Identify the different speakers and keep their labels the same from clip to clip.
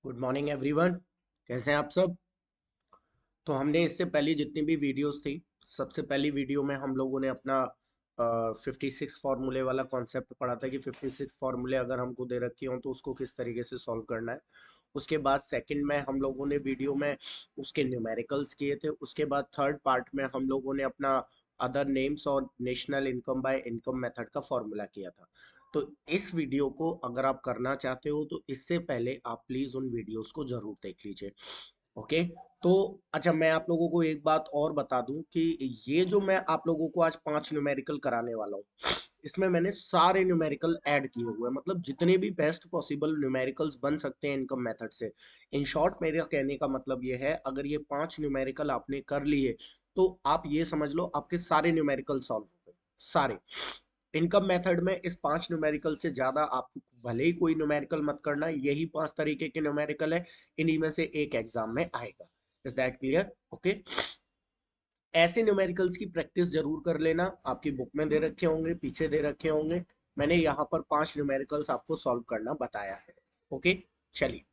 Speaker 1: Good morning everyone. कैसे हैं आप सब? तो हमने इससे पहले जितनी भी वीडियोस थी, सबसे पहली वीडियो में हम लोगों ने अपना 56 फार्मूले वाला कॉन्सेप्ट पढ़ा था कि 56 फार्मूले अगर हमको दे रखे हों तो उसको किस तरीके से सॉल्व करना है। उसके बाद सेकंड में हम लोगों ने वीडियो में उसके न्यूमेरिकल्स किए थे। उसके बाद थर्ड पार्ट में हम लोगों ने अपना अदर नेम्स और national income by income method का फॉर्मूला किया था। तो इस वीडियो को अगर आप करना चाहते हो तो इससे पहले आप प्लीज उन वीडियोस को जरूर देख लीजिए। ओके। तो अच्छा, मैं आप लोगों को एक बात और बता दूं कि ये जो मैं आप लोगों को आज 5 न्यूमेरिकल कराने वाला हूँ, इसमें मैंने सारे न्यूमेरिकल ऐड किए हुए हैं, मतलब जितने भी बेस्ट पॉसिबल न्यूमेरिकल्स बन सकते हैं इनकम मेथड से। इन शॉर्ट मेरे कहने का मतलब ये है, अगर ये 5 न्यूमेरिकल आपने कर लिए तो आप ये समझ लो आपके सारे न्यूमेरिकल सॉल्व हो गए, सारे। इनकम मेथड में इस 5 न्यूमेरिकल से ज्यादा आप भले ही कोई न्यूमेरिकल मत करना, यही 5 तरीके के न्यूमेरिकल है, इन्हीं में से एक एग्जाम में आएगा। Is that clear? ओके। ऐसे न्यूमेरिकल्स की प्रैक्टिस जरूर कर लेना, आपकी बुक में दे रखे होंगे, पीछे दे रखे होंगे। मैंने यहाँ पर 5 न्यूमेरिकल्स आपको सॉल्व करना बताया है। ओके, चलिए।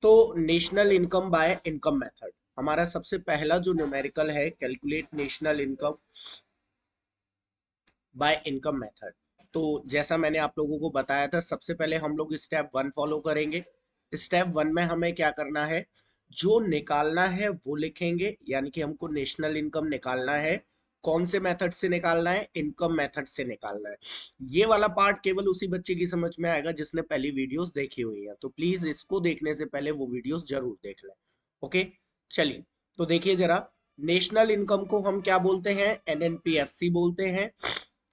Speaker 1: तो national income by income method, हमारा सबसे पहला जो न्यूमेरिकल है, calculate national income by income method. तो जैसा मैंने आप लोगों को बताया था, सबसे पहले हम लोग स्टेप 1 फॉलो करेंगे। स्टेप 1 में हमें क्या करना है, जो निकालना है वो लिखेंगे, यानी कि हमको नेशनल इनकम निकालना है। कौन से मेथड से निकालना है? इनकम मेथड से निकालना है। ये वाला पार्ट केवल उसी बच्चे की समझ में आएगा जिसने पहली वीडियोस देखी हुई है, तो प्लीज इसको देखने से पहले वो वीडियोस जरूर देख लें। ओके, चलिए। तो देखिए जरा, नेशनल इनकम को हम क्या बोलते हैं? एनएनपीएफसी बोलते हैं।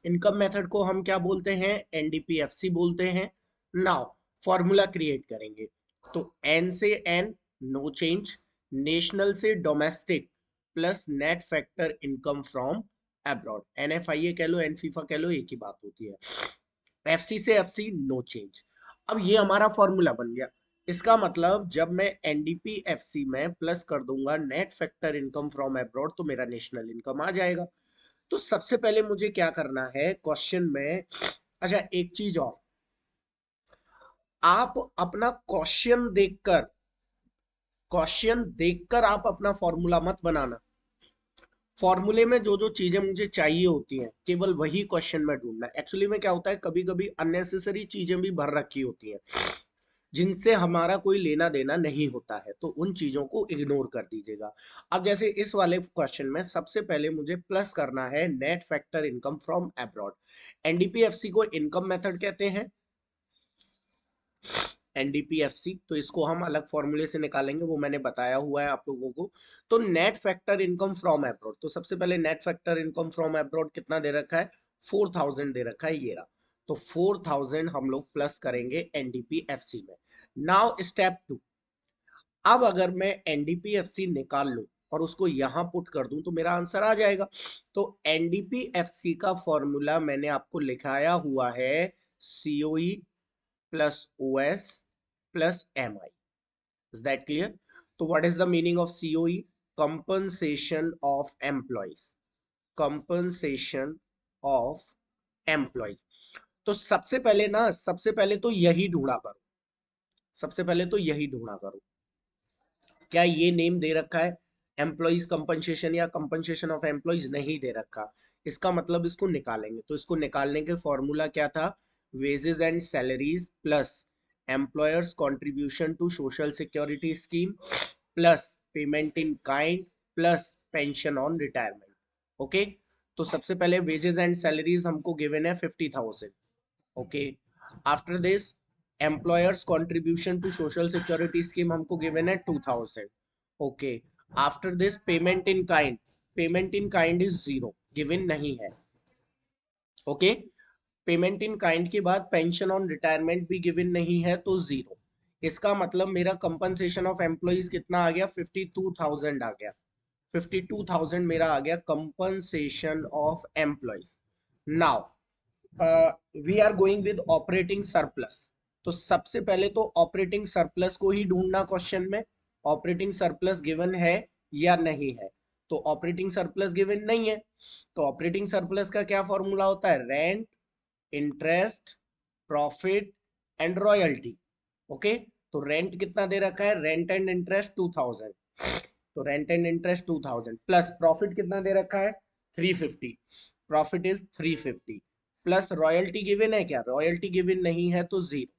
Speaker 1: इनकम मेथड को हम क्या बोलते हैं? एनडीपीएफसी बोलते हैं। नाउ फॉर्मूला क्रिएट करेंगे। तो एन से एन, नो चेंज। नेशनल से domestic plus net factor income from abroad, NFIA कह लो, एनफीफा कह लो, एक ही बात होती है। एफसी से एफसी, नो चेंज। अब ये हमारा फॉर्मूला बन गया। इसका मतलब जब मैं एनडीपीएफसी में प्लस कर दूंगा net factor income from abroad तो मेरा नेशनल इनकम आ जाएगा। तो सबसे पहले मुझे क्या करना है क्वेश्चन में? अच्छा, एक चीज और, आप अपना क्वेश्चन देखकर आप अपना फॉर्मूला मत बनाना। फॉर्मूले में जो जो चीजें मुझे चाहिए होती हैं केवल वही क्वेश्चन में ढूंढना। एक्चुअली में क्या होता है, कभी कभी अननेसेसरी चीजें भी भर रखी होती हैं जिनसे हमारा कोई लेना देना नहीं होता है, तो उन चीजों को इग्नोर कर दीजिएगा। अब जैसे इस वाले क्वेश्चन में सबसे पहले मुझे प्लस करना है net factor income from abroad. NDPFC को इनकम मेथड कहते हैं, एनडीपीएफसी, तो इसको हम अलग फॉर्मूले से निकालेंगे, वो मैंने बताया हुआ है आप लोगों को। तो net factor income from abroad, तो सबसे पहले net factor income from abroad कितना दे रखा है? 4000 दे रखा है, ये रहा। तो 4000 हम लोग प्लस करेंगे एनडीपीएफसी में। नाउ स्टेप 2, अब अगर मैं एनडीपीएफसी निकाल लूं और उसको यहां पुट कर दूं तो मेरा आंसर आ जाएगा। तो एनडीपीएफसी का फॉर्मूला मैंने आपको लिखाया हुआ है, COE plus OS plus MI. Is that clear? तो what is the meaning of COE? Compensation of employees, compensation of employees. तो सबसे पहले तो यही ढूंढा करो, सबसे पहले तो यही ढूंढा करो, क्या ये नेम दे रखा है एम्प्लॉइज कंपनसेशन या कंपनसेशन ऑफ एम्प्लॉइज? नहीं दे रखा। इसका मतलब इसको निकालेंगे, तो इसको निकालने के फॉर्मूला क्या था? Wages and salaries plus employers contribution to social security scheme plus payment in kind plus pension on retirement. Okay. तो सबसे पहले वेजेस एंड सैलरीज हमको गिवन है 50,000। Okay. After this employers contribution to social security scheme हमको given है 2000। Okay. After this payment in kind, payment in kind is zero, given नहीं है। Okay. Payment in kind के बाद पेंशन ऑन रिटायरमेंट भी given नहीं है, तो जीरो। इसका मतलब मेरा कंपनसेशन ऑफ एम्प्लॉइज कितना आ गया? 52,000 आ गया। 52,000 मेरा आ गया compensation of employees. Now we are going with operating surplus. तो सबसे पहले तो ऑपरेटिंग सरप्लस को ही ढूंढना क्वेश्चन में। ऑपरेटिंग सरप्लस गिवन है या नहीं है? तो ऑपरेटिंग सरप्लस गिवन नहीं है, तो ऑपरेटिंग सरप्लस का क्या फॉर्मूला होता है? Rent, interest, profit and royalty. Okay. तो रेंट कितना दे रखा है, रेंट एंड इंटरेस्ट 2000, तो rent and interest 2000 plus profit कितना दे रखा है 350, profit is 350 plus royalty given है क्या, रॉयल्टी गिवन नहीं है तो जीरो,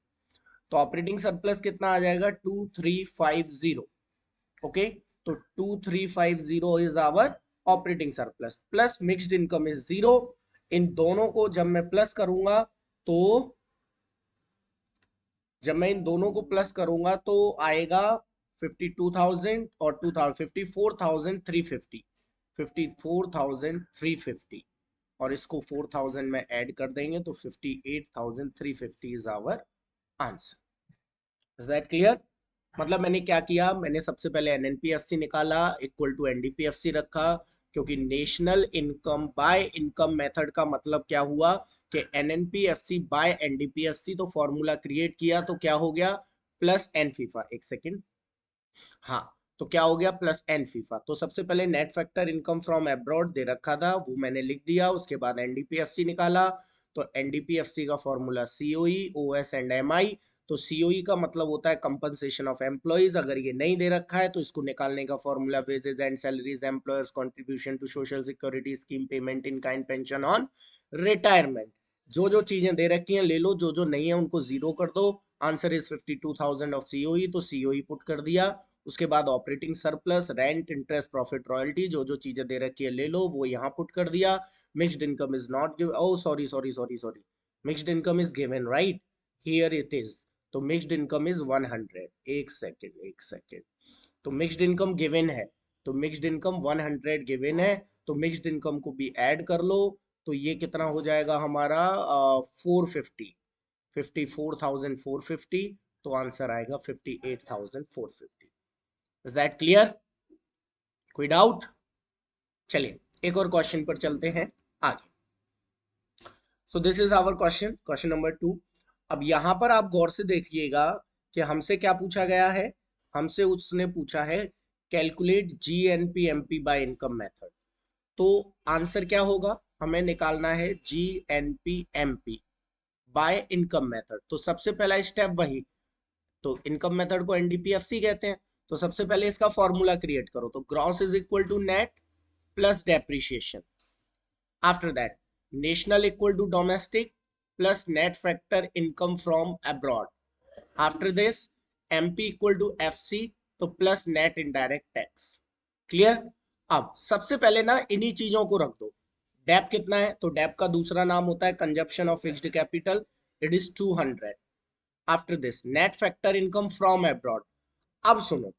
Speaker 1: तो ऑपरेटिंग सरप्लस कितना आ जाएगा 2350, ओके, तो 2350 is our operating surplus plus mixed income is zero. इन दोनों को जब मैं प्लस करूंगा तो जब मैं इन दोनों को प्लस करूंगा तो आएगा 52,000 और 2000 54,350, 54,350 और इसको 4000 में ऐड कर देंगे तो 58,350 is our answer. Is that clear? मतलब मैंने क्या किया, मैंने सबसे पहले एनएनपीएफसी निकाला इक्वल टू एनडीपीएफसी रखा, क्योंकि national income by income method का मतलब क्या हुआ कि एनएनपीएफसी बाय एनडीपीएफसी, तो फॉर्मूला क्रिएट किया तो क्या हो गया प्लस एन फीफा, एक सेकेंड, हाँ, तो क्या हो गया प्लस एन फीफा। तो सबसे पहले net factor income from abroad दे रखा था वो मैंने लिख दिया, उसके बाद एनडीपीएफसी निकाला, तो एनडीपीएफसी का formula COE OS and MI, तो सीओई का मतलब होता है कंपनसेशन ऑफ एम्प्लॉइज, अगर ये नहीं दे रखा है तो इसको निकालने का formula wages and salaries employers contribution to social security scheme payment in kind pension on retirement, जो जो चीजें दे रखी हैं ले लो, जो जो नहीं है उनको जीरो कर दो, आंसर इज 52,000 ऑफ सीओई, तो सीओई पुट कर दिया, उसके बाद operating surplus rent interest profit royalty जो जो चीजें दे रखी है ले लो वो यहाँ पुट कर दिया, mixed income is not give, oh sorry sorry sorry sorry, mixed income is given right, here it is, तो मिक्स्ड इनकम इज 100, एक सेकेंड एक सेकेंड, तो मिक्स्ड इनकम गिवन है, तो मिक्स्ड इनकम 100 गिवन है, तो मिक्स्ड इनकम को भी ऐड कर लो, तो ये कितना हो जाएगा हमारा 450, 54,450, तो आंसर आएगा 58,450। Is that clear? कोई डाउट? चलिए एक और क्वेश्चन पर चलते हैं आगे। So this is our question, question number 2। अब यहां पर आप गौर से देखिएगा कि हमसे क्या पूछा गया है, हमसे उसने पूछा है कैलकुलेट जीएनपीएमपी बाय इनकम मेथड, तो आंसर क्या होगा, हमें निकालना है जीएनपीएमपी बाय इनकम मेथड, तो सबसे पहला स्टेप वही, तो इनकम मेथड को एनडीपीएफसी कहते हैं, तो सबसे पहले इसका फॉर्मूला क्रिएट करो, तो gross is equal to net plus depreciation, after that national equal to domestic plus net factor income from abroad, after this MP equal to FC, तो plus net indirect tax. Clear? अब सबसे पहले ना इन्हीं चीजों को रख दो, डेप कितना है, तो डेप का दूसरा नाम होता है consumption of fixed capital, it is 200, after this net factor income from abroad. अब सुनो,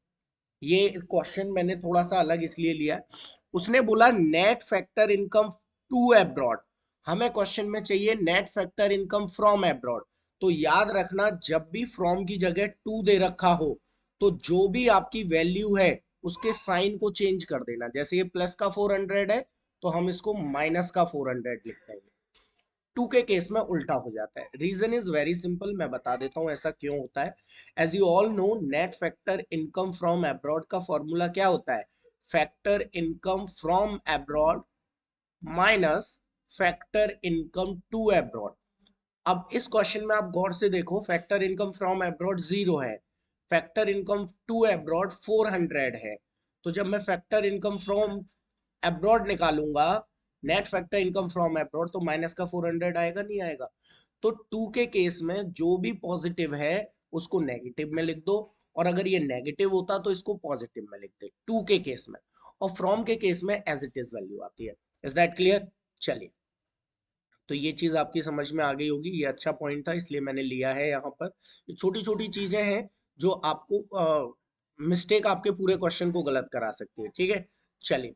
Speaker 1: ये क्वेश्चन मैंने थोड़ा सा अलग इसलिए लिया, उसने बोला net factor income to abroad, हमें क्वेश्चन में चाहिए net factor income from abroad, तो याद रखना जब भी फ्रॉम की जगह टू दे रखा हो तो जो भी आपकी वैल्यू है उसके साइन को चेंज कर देना, जैसे ये प्लस का 400 है तो हम इसको माइनस का 400 लिख देंगे, टू के केस में उल्टा हो जाता है, रीजन इज वेरी सिंपल, मैं बता देता हूं ऐसा क्यों होता है। As you all know net factor income from abroad का फॉर्मूला क्या होता है, factor income from abroad minus factor income to abroad. अब इस क्वेश्चन में आप गौर से देखो, फैक्टर इनकम फ्रॉम अब्रॉड 0 है, फैक्टर इनकम टू अब्रॉड 400 है, तो जब मैं फैक्टर इनकम फ्रॉम अब्रॉड निकालूंगा, net factor income from abroad, तो माइनस का 400 आएगा नहीं आएगा, तो टू के केस में जो भी पॉजिटिव है उसको नेगेटिव में लिख दो, और अगर ये नेगेटिव होता तो इसको पॉजिटिव में लिख दे टू के केस में, और फ्रॉम के केस में एज इट इज वैल्यू आती है। Is that clear? चलिए, तो ये चीज आपकी समझ में आ गई होगी, ये अच्छा पॉइंट था इसलिए मैंने लिया है यहाँ पर, ये छोटी छोटी चीजें हैं जो आपको मिस्टेक आपके पूरे क्वेश्चन को गलत करा सकती है, ठीक है। चलिए,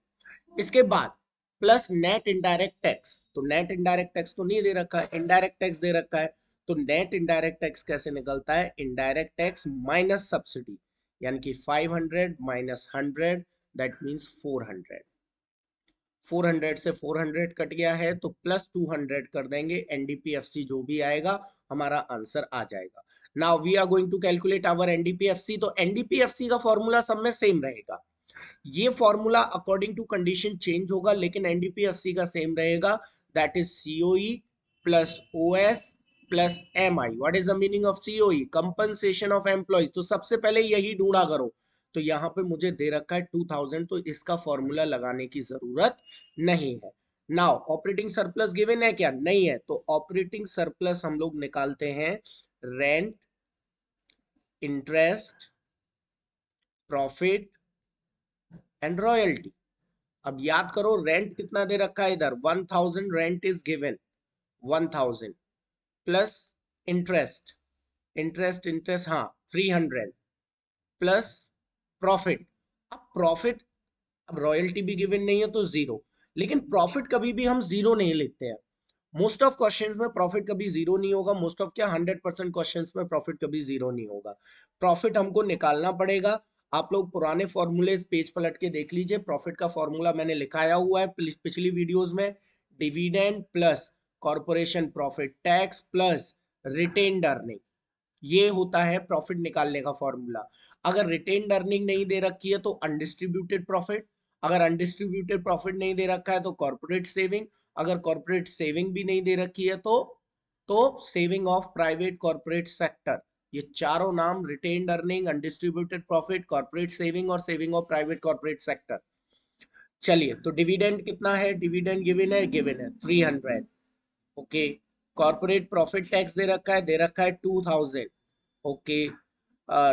Speaker 1: इसके बाद प्लस नेट इनडायरेक्ट टैक्स, तो नेट इनडायरेक्ट टैक्स तो नहीं दे रखा है, इनडायरेक्ट टैक्स दे रखा है, तो नेट इनडायरेक्ट टैक्स कैसे निकलता है, इनडायरेक्ट टैक्स माइनस सब्सिडी, यानी कि 500 माइनस 100 दैट मीन्स 400, 400 से 400 कट गया है तो प्लस 200 कर देंगे, एनडीपीएफसी जो भी आएगा हमारा आंसर आ जाएगा। Now we are going to calculate our NDPFC, तो एनडीपीएफसी का फॉर्मूला सब में सेम रहेगा, ये formula according to condition change होगा लेकिन एनडीपीएफसी का सेम रहेगा, that is COE plus OS plus M I. What is the meaning of COE? Compensation of employees. तो सबसे पहले यही ढूंढा करो। तो यहाँ पे मुझे दे रखा है 2000, तो इसका फॉर्मूला लगाने की जरूरत नहीं है। नाउ ऑपरेटिंग सरप्लस गिवन है क्या? नहीं है। तो ऑपरेटिंग सरप्लस हम लोग निकालते हैं rent, interest, profit and royalty. अब याद करो रेंट कितना दे रखा है इधर, 1000 rent is given, 1000 plus interest, interest हाँ 300 प्लस प्रॉफिट। अब प्रॉफिट, अब रॉयल्टी भी गिवन नहीं है तो जीरो। लेकिन प्रॉफिट कभी भी हम जीरो नहीं लिखते हैं। मोस्ट ऑफ क्वेश्चंस में प्रॉफिट कभी जीरो नहीं होगा। मोस्ट ऑफ क्या 100% क्वेश्चंस में प्रॉफिट कभी जीरो नहीं होगा। प्रॉफिट हमको निकालना पड़ेगा। आप लोग पुराने फॉर्मूले पेज पलट के देख लीजिए। प्रॉफिट का फॉर्मूला मैंने लिखाया हुआ है पिछली वीडियोस में। Dividend plus corporation profit tax plus retained earning, ये होता है प्रॉफिट निकालने का फॉर्मूला। अगर रिटेन्ड अर्निंग नहीं दे रखी है तो अनडिस्ट्रीब्यूटेड प्रॉफिट, अगर अनडिस्ट्रीब्यूटेड प्रॉफिट नहीं दे रखा है तो कॉर्पोरेट सेविंग, अगर कॉर्पोरेट सेविंग भी नहीं दे रखी है तो saving of private corporate sector. ये चारों नाम, retained earning, undistributed profit, corporate saving और saving of private corporate sector. चलिए, तो डिविडेंड कितना है? डिविडेंड गिवन है 300। ओके, कॉर्पोरेट प्रॉफिट टैक्स दे रखा है 2000। ओके,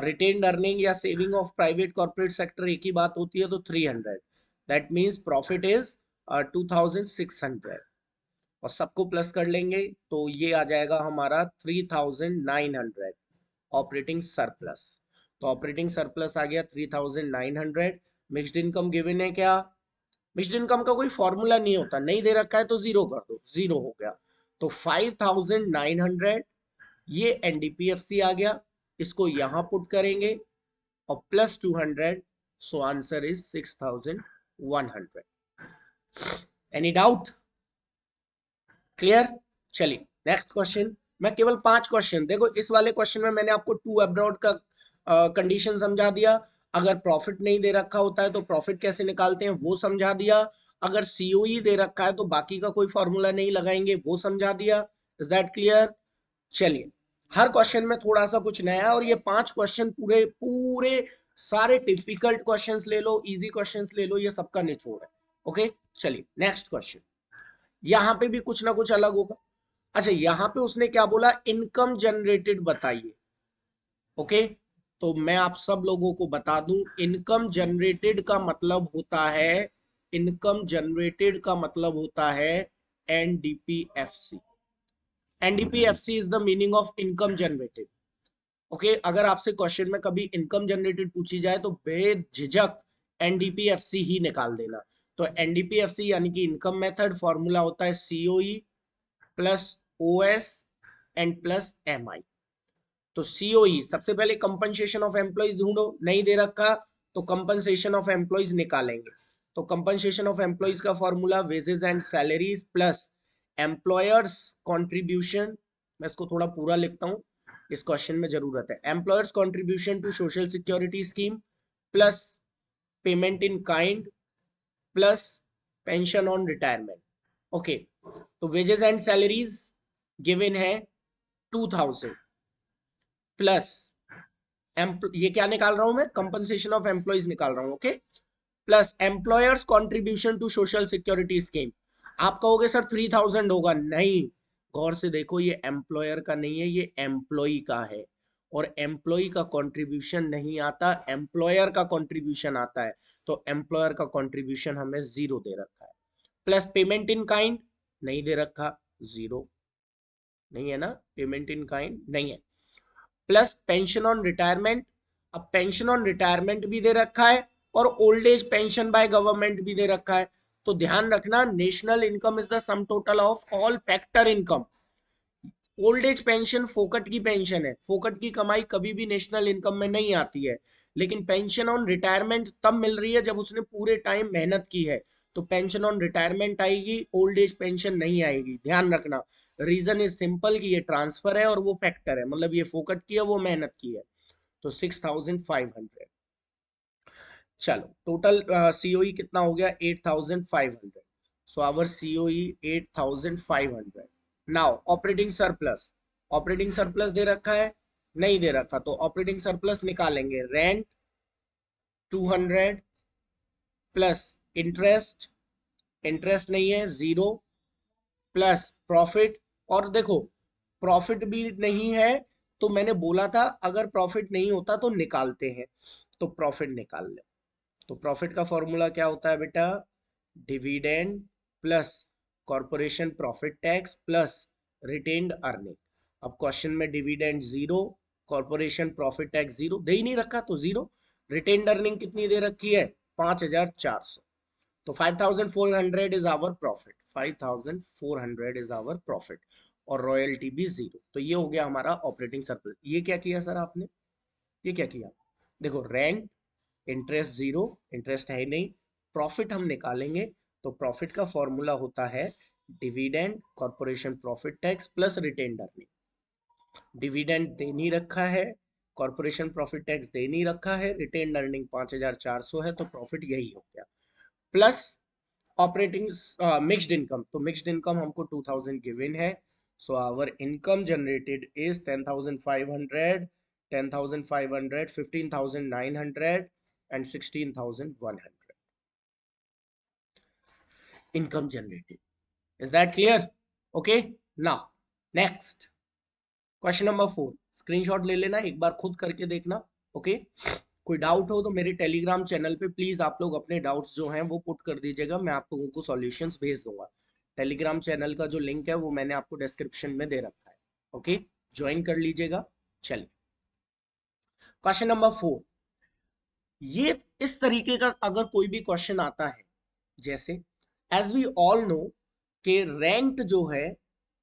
Speaker 1: रिटेन्ड अर्निंग या saving of private corporate sector एक ही बात होती है, तो 300। दैट मींस प्रॉफिट इज 2600 और सबको प्लस कर लेंगे तो ये आ जाएगा हमारा 3900 ऑपरेटिंग सरप्लस। तो ऑपरेटिंग सरप्लस आ गया 3900। मिक्स्ड इनकम गिवन है क्या? मिक्स्ड इनकम का कोई फॉर्मूला नहीं होता, नहीं दे रखा है तो जीरो कर दो, जीरो हो गया। तो 5900 ये एनडीपीएफसी आ गया, इसको यहां पुट करेंगे और plus 200, so answer is 6100। Any doubt? Clear? चलिए नेक्स्ट क्वेश्चन। मैं केवल 5 क्वेश्चन, देखो इस वाले क्वेश्चन में मैंने आपको टू अब्रॉड का कंडीशन समझा दिया। अगर प्रॉफिट नहीं दे रखा होता है तो प्रॉफिट कैसे निकालते हैं वो समझा दिया। अगर सीओई दे रखा है तो बाकी का कोई फॉर्मूला नहीं लगाएंगे वो समझा दिया। Is that clear? चलिए, हर क्वेश्चन में थोड़ा सा कुछ नया, और ये 5 क्वेश्चन पूरे पूरे सारे डिफिकल्ट क्वेश्चंस ले लो, इजी क्वेश्चंस ले लो, ये सबका निचोड़ है। ओके, चलिए नेक्स्ट क्वेश्चन। यहां पे भी कुछ ना कुछ अलग होगा। अच्छा, यहां पे उसने क्या बोला? इनकम जनरेटेड बताइए। ओके, तो मैं आप सब लोगों को बता दूं, इनकम जनरेटेड का मतलब होता है, इनकम जनरेटेड का मतलब होता है NDPFC. NDPFC is the meaning of income generated. Okay, अगर आपसे क्वेश्चन में कभी इनकम जनरेटेड पूछी जाए तो बेझिझक एनडीपीएफसी ही निकाल देना। तो एनडीपीएफसी यानी कि इनकम मेथड, फॉर्मूला होता है COE plus OS and plus MI. तो सीओई सबसे पहले कंपनसेशन ऑफ एम्प्लॉइज ढूंढो, नहीं दे रखा तो कंपनसेशन ऑफ एम्प्लॉइज निकालेंगे। तो कंपनसेशन ऑफ एम्प्लॉइज का formula wages and salaries plus employers contribution. मैं इसको थोड़ा पूरा लिखता हूं, इस क्वेश्चन में जरूरत है। Employers contribution to social security scheme plus payment in kind plus pension on retirement. Okay, तो वेजेस एंड सैलरीज गिवन है 2000 प्लस ये क्या निकाल रहा हूं मैं? कंपनसेशन ऑफ एम्प्लॉइज निकाल रहा हूं। Okay, plus employers contribution to social security scheme. आप कहोगे सर 3000 होगा, नहीं, गौर से देखो, ये एम्प्लॉयर का नहीं है, ये एम्प्लॉय का है। और एम्प्लॉय का कंट्रीब्यूशन नहीं आता, एम्प्लॉयर का कंट्रीब्यूशन आता है। तो एम्प्लॉयर का कंट्रीब्यूशन हमें जीरो दे रखा है। प्लस पेमेंट इन काइंड नहीं दे रखा, जीरो नहीं है ना, पेमेंट इन काइंड नहीं है। Plus pension on retirement. अब पेंशन ऑन रिटायरमेंट भी दे रखा है और old age pension by government भी दे रखा है। तो ध्यान रखना, national income is the sum total of all factor income. Old age pension फोकट की पेंशन है, फोकट की कमाई कभी भी नेशनल इनकम में नहीं आती है। लेकिन पेंशन ऑन रिटायरमेंट तब मिल रही है जब उसने पूरे टाइम मेहनत की है, तो पेंशन ऑन रिटायरमेंट आएगी, ओल्ड एज पेंशन नहीं आएगी। ध्यान रखना, रीजन इज सिंपल कि ये ट्रांसफर है और वो फैक्टर है, मतलब ये फोकट की है, वो मेहनत की है। तो 6500। चलो, टोटल सीओई कितना हो गया? 8500। So our COE 8500। Now operating surplus, operating surplus दे रखा है, नहीं दे रखा, तो ऑपरेटिंग सरप्लस निकालेंगे। रेंट 200 प्लस इंटरेस्ट, इंटरेस्ट नहीं है, जीरो, प्लस प्रॉफिट। और देखो प्रॉफिट भी नहीं है, तो मैंने बोला था अगर प्रॉफिट नहीं होता तो निकालते हैं, तो प्रॉफिट निकाल ले। तो प्रॉफिट का फॉर्मूला क्या होता है बेटा? Dividend plus corporation profit tax plus retained earning. अब क्वेश्चन में dividend zero, corporation profit tax zero, दे ही नहीं रखा तो जीरो। रिटेन्ड अर्निंग कितनी दे रखी है? 5400। तो 5400 is our profit, 5400 is our profit, और रॉयल्टी भी जीरो। तो ये हो गया हमारा ऑपरेटिंग सरप्लस। ये क्या किया सर आपने? ये क्या किया? देखो रेंट, इंटरेस्ट जीरो, इंटरेस्ट है ही नहीं, प्रॉफिट हम निकालेंगे, तो प्रॉफिट का फॉर्मूला होता है dividend corporation profit tax plus retained earning. Dividend दे नहीं रखा है, कॉर्पोरेशन प्रॉफिट टैक्स दे नहीं रखा है, रिटेन्ड अर्निंग 5400 है, तो प्रॉफिट यही हो गया। प्लस ऑपरेटिंग मिक्स्ड इनकम, तो मिक्स्ड इनकम हमको 2000 गिवन है, so our income generated is 10,500, 10,500, 15,900 and 16,100 income generated. Is that clear? Okay, now next question number 4। Screenshot ले लेना, एक बार खुद करके देखना। ओके कोई डाउट हो तो मेरे टेलीग्राम चैनल पे प्लीज आप लोग अपने डाउट्स जो हैं वो पुट कर दीजिएगा, मैं आप लोगों को सॉल्यूशंस भेज दूंगा। टेलीग्राम चैनल का जो लिंक है वो मैंने आपको डिस्क्रिप्शन में दे रखा है। ओके ज्वाइन कर लीजिएगा। चलिए क्वेश्चन नंबर 4। ये इस तरीके का अगर कोई भी क्वेश्चन आता है, जैसे एज वी ऑल नो कि रेंट जो है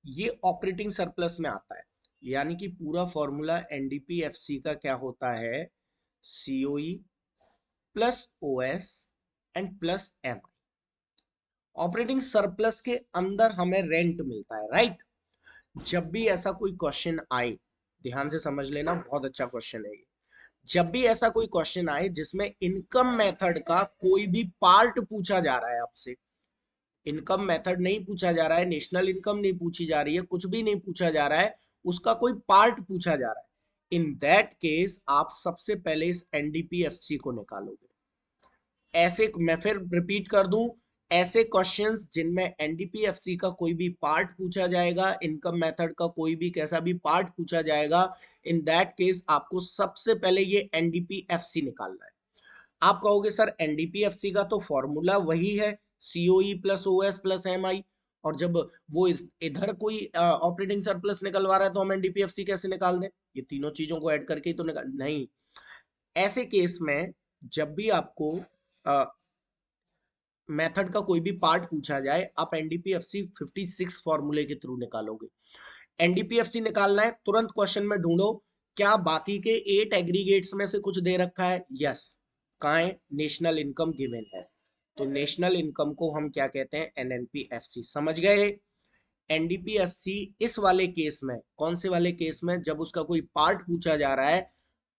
Speaker 1: ये ऑपरेटिंग सरप्लस में आता है, यानी कि पूरा फॉर्मूला एनडीपीएफसी का क्या होता है? COE plus OS and plus MI. Operating surplus के अंदर हमें रेंट मिलता है, राइट? जब भी ऐसा कोई क्वेश्चन आए, ध्यान से समझ लेना, बहुत अच्छा क्वेश्चन है ये। जब भी ऐसा कोई क्वेश्चन आए जिसमें इनकम मेथड का कोई भी पार्ट पूछा जा रहा है आपसे, इनकम मेथड नहीं पूछा जा रहा है, नेशनल इनकम नहीं पूछी जा रही है, कुछ भी नहीं पूछा जा रहा है, उसका कोई पार्ट पूछा जा रहा है, इन दैट केस आप सबसे पहले इस एनडीपीएफसी को निकालोगे। ऐसे मैं फिर रिपीट कर दूं, ऐसे क्वेश्चंस जिनमें एनडीपीएफसी का कोई भी पार्ट पूछा जाएगा, इनकम मेथड का कोई भी कैसा भी पार्ट पूछा जाएगा, इन दैट केस आपको सबसे पहले ये एनडीपीएफसी निकालना है। आप कहोगे सर एनडीपीएफसी का तो फॉर्मूला वही है, COE plus OS plus MI, और जब वो इधर कोई ऑपरेटिंग सरप्लस निकलवा रहा है तो हम एनडीपीएफसी कैसे निकाल दें? ये तीनों चीजों को ऐड करके ही तो निकाल, नहीं। ऐसे केस में जब भी आपको मेथड का कोई भी पार्ट पूछा जाए, आप एनडीपीएफसी 56 फॉर्मूले के थ्रू निकालोगे। एनडीपीएफसी निकालना है, तुरंत क्वेश्चन में ढूंढो क्या बाकी के 8 एग्रीगेट्स में से कुछ दे रखा है? यस। कहाँ है? नेशनल इनकम गिवन है, तो नेशनल इनकम को हम क्या कहते हैं? एनएनपीएफसी। समझ गए? एनडीपीएफसी इस वाले केस में, कौन से वाले केस में? जब उसका कोई पार्ट पूछा जा रहा है,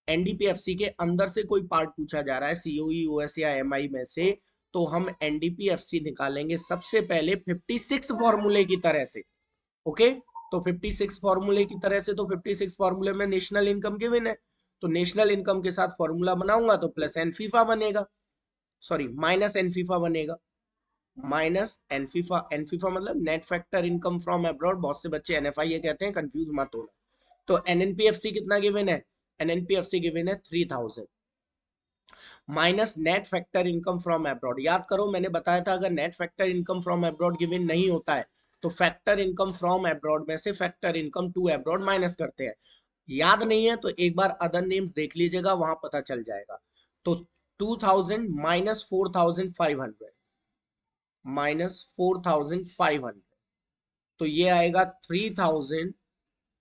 Speaker 1: एनडीपीएफसी के अंदर से कोई पार्ट पूछा जा रहा है, सीओई ओएस या एमआई में से, तो हम एनडीपीएफसी निकालेंगे सबसे पहले 56 फॉर्मूले की तरह से। ओके तो 56 फॉर्मूले की तरह से, तो 56 फॉर्मूले में नेशनल इनकम गिवन है, तो नेशनल इनकम के साथ फॉर्मूला बनाऊंगा तो प्लस एनफीफा बनेगा, सॉरी माइनस एनफीफा बनेगा, माइनस एनफीफा। एनफीफा मतलब net factor income from abroad, बहुत से बच्चे एनएफआई ये कहते हैं, कंफ्यूज मत होना। तो एनएनपीएफसी कितना गिवन है? एनएनपीएफसी गिवन है 3000 minus net factor income from abroad. याद करो मैंने बताया था अगर net factor income from abroad given नहीं होता है तो फैक्टर इनकम फ्रॉम अब्रॉड में से factor income to abroad minus करते हैं। याद नहीं है तो एक बार अदर नेम्स देख लीजिएगा, वहां पता चल जाएगा। तो 2000 माइनस 4500, माइनस 4500, तो ये आएगा 3000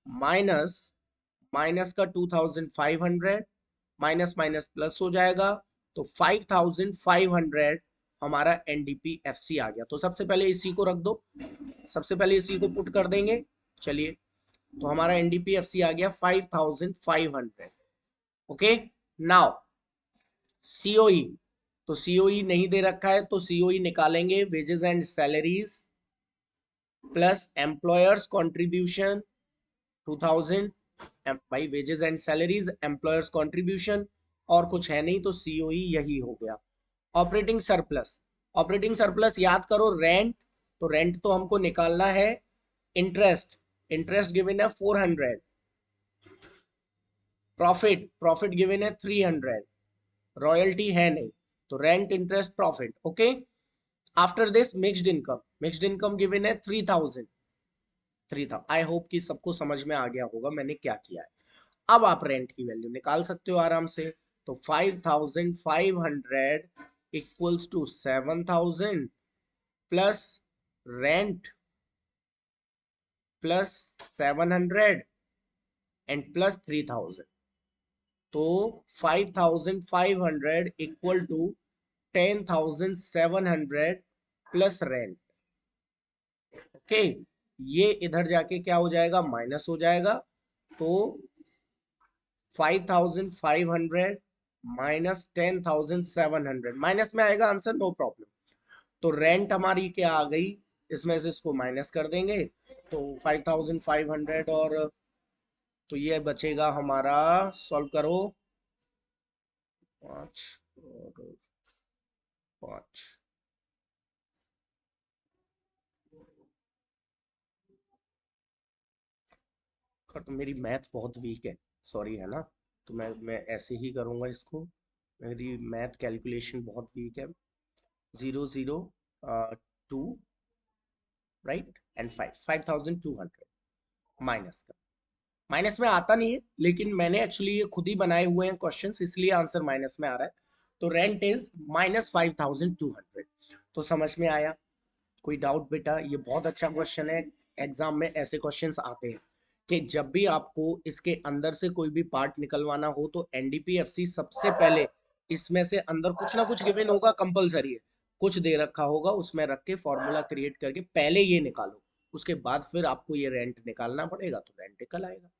Speaker 1: माइनस, माइनस का 2500, माइनस माइनस प्लस हो जाएगा, तो 5500 हमारा एनडीपीएफसी आ गया। तो सबसे पहले इसी को रख दो, सबसे पहले इसी को पुट कर देंगे। चलिए तो हमारा एनडीपीएफसी आ गया 5500। ओके नाउ सीओई, तो सीओई नहीं दे रखा है तो सीओई निकालेंगे, wages and salaries plus employers contribution 2000 भाई wages and salaries, employers contribution, और कुछ है नहीं तो सीओई यही हो गया। ऑपरेटिंग सरप्लस, ऑपरेटिंग सरप्लस याद करो रेंट, तो रेंट तो हमको निकालना है। इंटरेस्ट, इंटरेस्ट गिवन है 400, प्रॉफिट, प्रॉफिट गिवन है 300, रॉयल्टी है नहीं, तो rent interest profit, okay. After this mixed income, mixed income given है 3000, 3000। आई होप कि सबको समझ में आ गया होगा मैंने क्या किया है। अब आप रेंट की वैल्यू निकाल सकते हो आराम से। तो 5500 equals to 7000 plus rent plus 700 and plus 3000, तो 5500 equal to 10700 plus rent, okay. ये इधर जाके क्या हो जाएगा, माइनस हो जाएगा। तो 5500 माइनस 10700 माइनस में आएगा आंसर, नो प्रॉब्लम। तो रेंट हमारी क्या आ गई, इसमें से इसको माइनस कर देंगे तो 5500 और, तो ये बचेगा हमारा, सॉल्व करो, 5 और 5। तो मेरी मैथ बहुत वीक है, सॉरी है ना। तो मैं ऐसे ही करूँगा इसको, मेरी मैथ कैलकुलेशन बहुत वीक है। 00 2 राइट एंड 5200 माइनस का, माइनस में आता नहीं है लेकिन मैंने एक्चुअली ये खुद ही बनाए हुए हैं क्वेश्चंस, इसलिए आंसर माइनस में आ रहा है। तो रेंट इज माइनस 5200। तो समझ में आया, कोई डाउट बेटा? ये बहुत अच्छा क्वेश्चन है, एग्जाम में ऐसे क्वेश्चंस आते हैं कि जब भी आपको इसके अंदर से कोई भी पार्ट निकलवाना हो तो एनडीपीएफसी सबसे पहले इसमें से अंदर कुछ ना कुछ गिवन होगा, कंपलसरी है, कुछ दे रखा होगा, उसमें रख के फॉर्मूला क्रिएट करके पहले ये निकालो, उसके बाद फिर आपको ये रेंट निकालना पड़ेगा, तो रेंट निकल आएगा।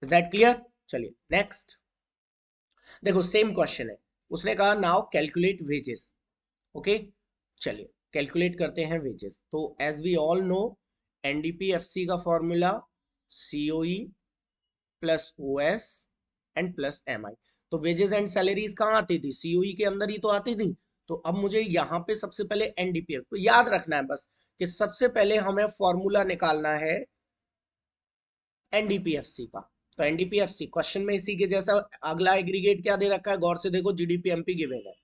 Speaker 1: Is that clear? चलिए नेक्स्ट, देखो सेम क्वेश्चन है, उसने कहा नाउ कैलकुलेट वेजेस, ओके। चलिए कैलकुलेट करते हैं वेजेस। तो as we all know NDPFC का formula COE plus OS and plus MI. तो वेजेस एंड सैलरीज कहाँ आती थी, सीओई के अंदर ही तो आती थी। तो अब मुझे यहाँ पे सबसे पहले एनडीपीएफ, तो याद रखना है बस कि सबसे पहले हमें फॉर्मूला निकालना है एनडीपीएफसी का। तो एनडीपीएफसी क्वेश्चन में इसी के जैसा, अगला एग्रीगेट क्या दे रखा है, गौर से देखो, जीडीपीएमपी गिवन है।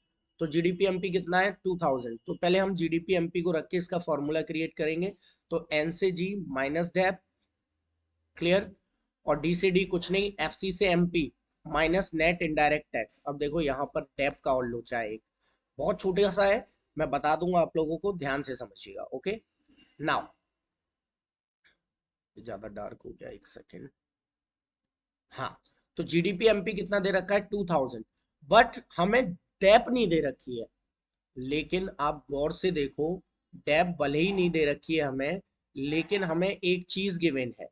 Speaker 1: तो जीडीपीएमपी कितना है, 2000। तो पहले हम जीडीपीएमपी को रख के इसका फॉर्मूला क्रिएट करेंगे। तो एन से जी माइनस डेप, क्लियर, और डी से डी कुछ नहीं, एफ सी से MP minus net indirect tax. अब देखो यहाँ पर डेप का और लोचा है एक, बहुत छोटा सा है, मैं बता दूंगा आप लोगों को, ध्यान से समझिएगा, ओके। नाउ ज्यादा डार्क हो गया, एक सेकेंड। हाँ, तो जीडीपी एमपी कितना दे रखा है, 2000, बट हमें डेप नहीं दे रखी है। लेकिन आप गौर से देखो, डेप भले ही नहीं दे रखी है हमें, लेकिन हमें एक चीज गिवन है,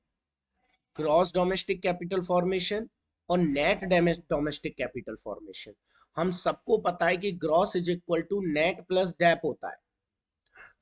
Speaker 1: ग्रॉस डोमेस्टिक कैपिटल फॉर्मेशन और नेट डोमेस्टिक कैपिटल फॉर्मेशन। हम सबको पता है कि gross is equal to net plus dep होता है।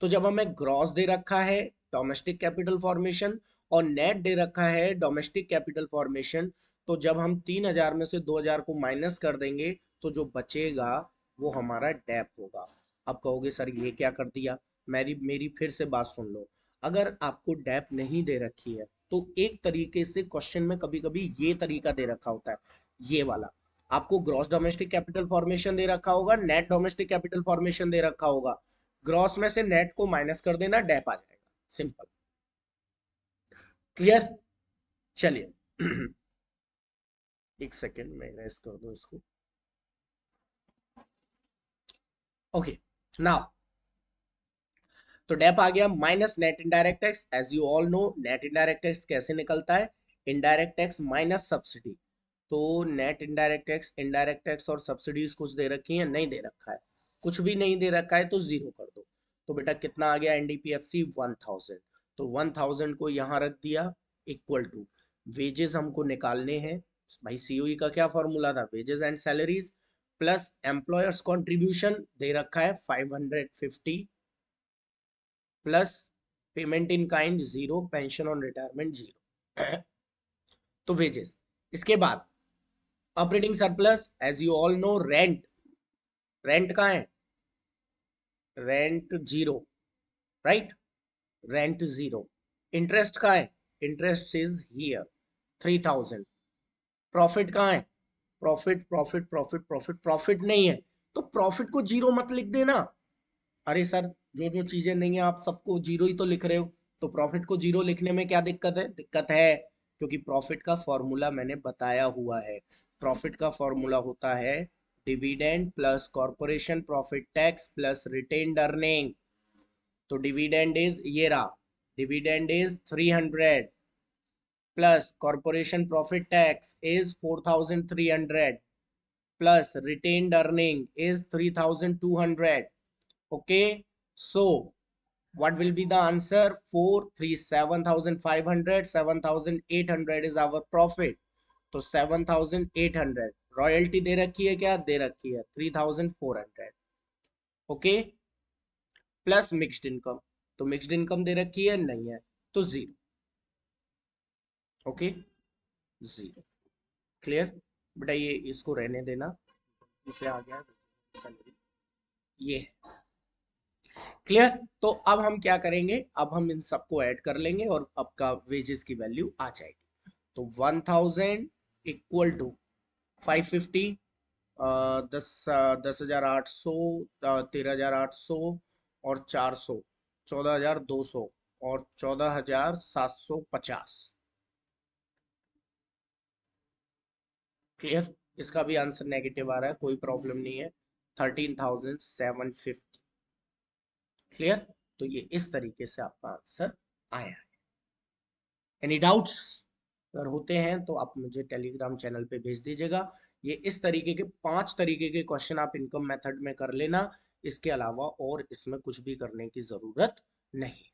Speaker 1: तो जब हमें ग्रॉस दे रखा है डोमेस्टिक कैपिटल फॉर्मेशन और नेट दे रखा है डोमेस्टिक कैपिटल फॉर्मेशन, तो जब हम 3000 में से 2000 को माइनस कर देंगे तो जो बचेगा वो हमारा डेप होगा। अब कहोगे सर ये क्या कर दिया, मेरी मेरी फिर से बात सुन लो। अगर आपको डेप नहीं दे रखी है तो एक तरीके से क्वेश्चन में कभी कभी ये तरीका दे रखा होता है, ये वाला, आपको ग्रॉस डोमेस्टिक कैपिटल फॉर्मेशन दे रखा होगा, नेट डोमेस्टिक कैपिटल फॉर्मेशन दे रखा होगा, ग्रॉस में से नेट को माइनस कर देना, डेप आ जाएगा, सिंपल, क्लियर। चलिए एक सेकेंड में इरेज कर दूं इसको, ओके। नाउ तो डेप आ गया minus net indirect tax, as you all know net indirect tax कैसे निकलता है, इनडायरेक्ट टैक्स माइनस सब्सिडी। तो net indirect tax, indirect tax और सब्सिडीज कुछ दे रखी है, नहीं दे रखा है, कुछ भी नहीं दे रखा है तो जीरो कर दो। तो बेटा कितना आ गया एनडीपीएफसी 1000। तो 1000 को यहाँ रख दिया, इक्वल टू वेजेस हमको निकालने हैं भाई, सीओई का क्या फॉर्मूला था, wages and salaries plus employers contribution दे रखा है 550 plus payment in kind zero, pension on retirement zero. तो वेजेस। इसके बाद operating surplus, as you all know, rent. Rent कहाँ है? Rent zero, right? Rent zero. Interest कहाँ है? Interest is here 3000। प्रॉफिट कहाँ है? Profit profit profit profit profit नहीं है, तो प्रॉफिट को जीरो मत लिख देना। अरे सर, जो जो चीजें नहीं है आप सबको जीरो ही तो लिख रहे हो, तो प्रॉफिट को जीरो लिखने में क्या दिक्कत है? दिक्कत है, क्योंकि प्रॉफिट का फॉर्मूला मैंने बताया हुआ है। प्रॉफिट का फॉर्मूला होता है dividend plus corporation profit tax plus retained earning. तो डिविडेंड इज ये रहा, dividend is 300 plus corporation profit tax is 4300 plus retained earning is 3200. Okay, so what will be the answer? 7,500, 7,800 is our profit. तो 7,800 royalty दे रखी है, क्या दे रखी है? 3,400। Okay, plus mixed income, तो मिक्स्ड इनकम दे रखी है, नहीं है, तो जीरो। Okay, zero. क्लियर बेटा? ये इसको रहने देना, इसे आ गया सैलरी, ये क्लियर। तो अब हम क्या करेंगे? अब हम इन सबको ऐड कर लेंगे और आपका वेजेस की वैल्यू आ जाएगी। तो 1000 इक्वल टू 550, 10,800, 13,800 और 400, 14,200 और 14,750। क्लियर? इसका भी आंसर नेगेटिव आ रहा है, कोई प्रॉब्लम नहीं है। 13,750। क्लियर? तो ये इस तरीके से आपका आंसर आया है। एनी डाउट्स अगर होते हैं तो आप मुझे टेलीग्राम चैनल पे भेज दीजिएगा। ये इस तरीके के 5 तरीके के क्वेश्चन आप इनकम मेथड में कर लेना, इसके अलावा और इसमें कुछ भी करने की जरूरत नहीं है।